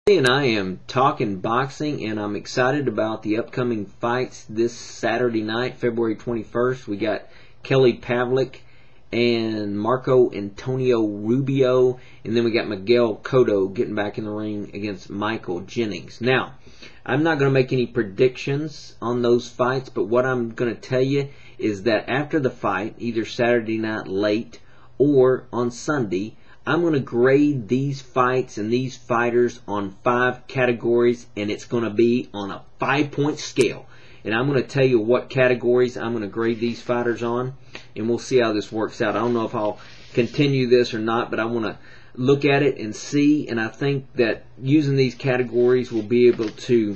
And I am talking boxing, and I'm excited about the upcoming fights this Saturday night, February 21st. We got Kelley Pavlick and Marco Antonio Rubio, and then we got Miguel Cotto getting back in the ring against Michael Jennings. Now, I'm not going to make any predictions on those fights, but what I'm going to tell you is that after the fight, either Saturday night late or on Sunday, I'm going to grade these fights and these fighters on 5 categories, and it's going to be on a 5-point scale. And I'm going to tell you what categories I'm going to grade these fighters on, and we'll see how this works out. I don't know if I'll continue this or not, but I want to look at it and see, and I think that using these categories we'll be able to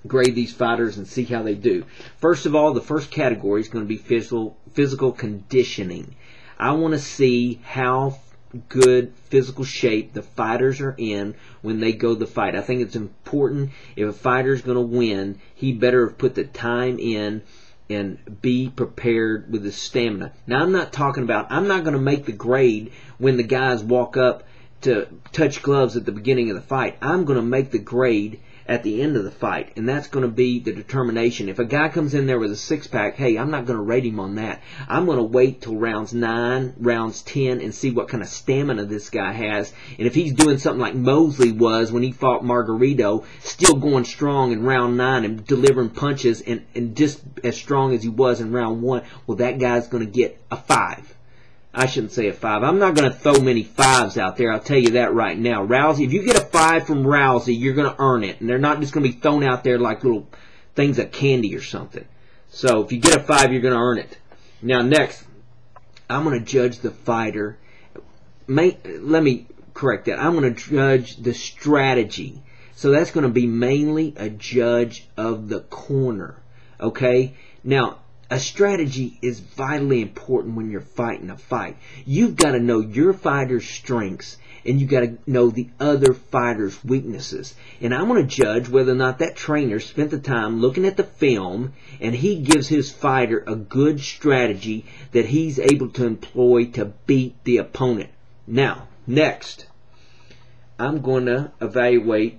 grade these fighters and see how they do. First of all, the first category is going to be physical conditioning. I want to see how good physical shape the fighters are in when they go to fight. I think it's important, if a fighter is going to win, he better have put the time in and be prepared with his stamina. Now, I'm not going to make the grade when the guys walk up to touch gloves at the beginning of the fight. I'm going to make the grade at the end of the fight, and that's going to be the determination. If a guy comes in there with a six-pack, hey, I'm not going to rate him on that. I'm going to wait till rounds 9, rounds 10, and see what kind of stamina this guy has. And if he's doing something like Mosley was when he fought Margarito, still going strong in round 9 and delivering punches and just as strong as he was in round 1, well, that guy's going to get a 5. I shouldn't say a 5. I'm not going to throw many 5s out there. I'll tell you that right now. Rousey, if you get a 5 from Rousey, you're going to earn it. And they're not just going to be thrown out there like little things of candy or something. So if you get a 5, you're going to earn it. Now next, I'm going to judge the fighter. Let me correct that. I'm going to judge the strategy. So that's going to be mainly a judge of the corner. Okay? Now, a strategy is vitally important when you're fighting a fight. You've got to know your fighter's strengths, and you've got to know the other fighter's weaknesses. And I want to judge whether or not that trainer spent the time looking at the film, and he gives his fighter a good strategy that he's able to employ to beat the opponent. Now, next, I'm going to evaluate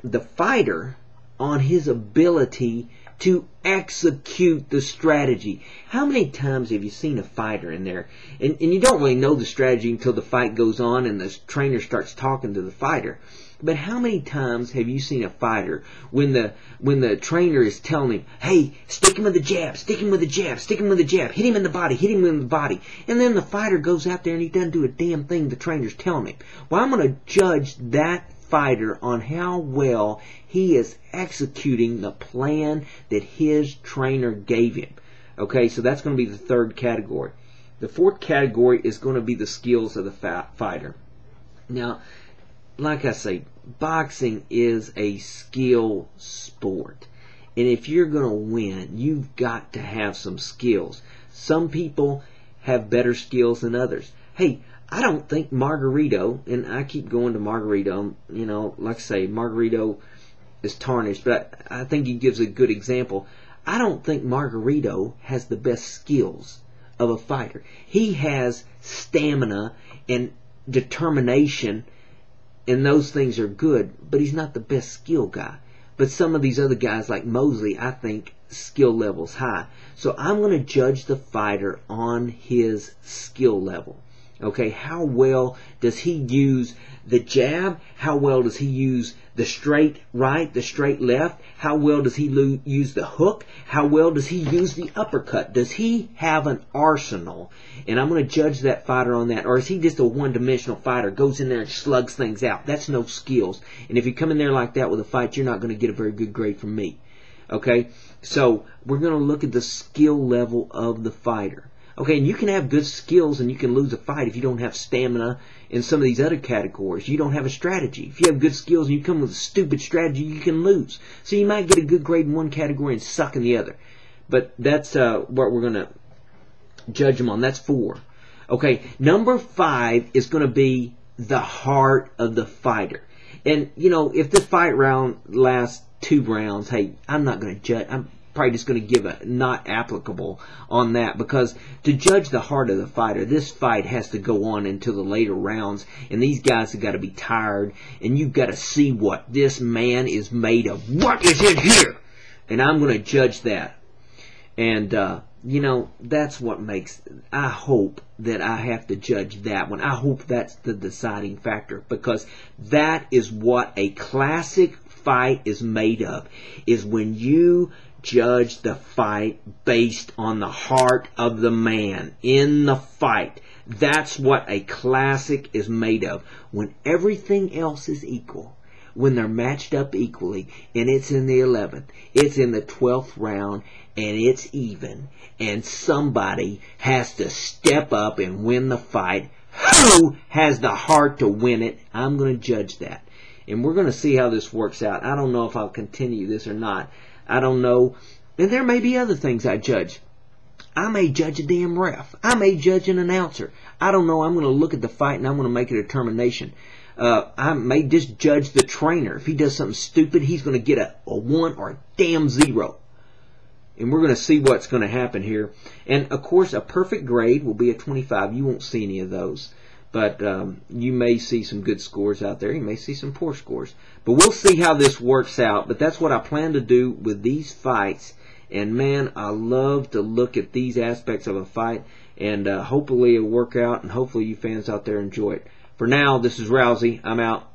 the fighter on his ability to execute the strategy. How many times have you seen a fighter in there, and you don't really know the strategy until the fight goes on and the trainer starts talking to the fighter, but how many times have you seen a fighter when the trainer is telling him, hey, stick him with the jab, stick him with the jab, stick him with the jab, hit him in the body, hit him in the body, and then the fighter goes out there and he doesn't do a damn thing the trainer's telling him? Well, I'm going to judge that fighter on how well he is executing the plan that his trainer gave him. Okay, so that's going to be the third category. The fourth category is going to be the skills of the fighter. Now, like I say, boxing is a skill sport. And if you're going to win, you've got to have some skills. Some people have better skills than others. Hey, I don't think Margarito, and I keep going to Margarito, you know, like I say, Margarito is tarnished, but I think he gives a good example. I don't think Margarito has the best skills of a fighter. He has stamina and determination, and those things are good, but he's not the best skill guy. But some of these other guys like Mosley, I think skill level's high. So I'm going to judge the fighter on his skill level. Okay, how well does he use the jab? How well does he use the straight right, the straight left? How well does he use the hook? How well does he use the uppercut? Does he have an arsenal? And I'm going to judge that fighter on that. Or is he just a one-dimensional fighter, goes in there and slugs things out? That's no skills. And if you come in there like that with a fight, you're not going to get a very good grade from me. Okay, so we're going to look at the skill level of the fighter. Okay, and you can have good skills and you can lose a fight if you don't have stamina in some of these other categories. You don't have a strategy. If you have good skills and you come with a stupid strategy, you can lose. So you might get a good grade in one category and suck in the other. But that's what we're going to judge them on. That's 4. Okay, number 5 is going to be the heart of the fighter. And, you know, if this fight round lasts 2 rounds, hey, I'm not going to judge. I'm probably just going to give a not applicable on that, because to judge the heart of the fighter, this fight has to go on into the later rounds, and these guys have got to be tired, and you've got to see what this man is made of. What is in here? And I'm going to judge that. And, you know, that's what makes, I hope that I have to judge that one. I hope that's the deciding factor, because that is what a classic fight is made of, is when you judge the fight based on the heart of the man in the fight. That's what a classic is made of. When everything else is equal, when they're matched up equally, and it's in the 11th, it's in the 12th round, and it's even, and somebody has to step up and win the fight. Who has the heart to win it? I'm going to judge that. And we're going to see how this works out. I don't know if I'll continue this or not. I don't know. And there may be other things I judge. I may judge a damn ref. I may judge an announcer. I don't know. I'm going to look at the fight and I'm going to make a determination. I may just judge the trainer. If he does something stupid, he's going to get a 1 or a damn 0. And we're going to see what's going to happen here. And, of course, a perfect grade will be a 25. You won't see any of those. But you may see some good scores out there. You may see some poor scores. But we'll see how this works out. But that's what I plan to do with these fights. And, man, I love to look at these aspects of a fight. And hopefully it'll work out. And hopefully you fans out there enjoy it. For now, this is Rousey. I'm out.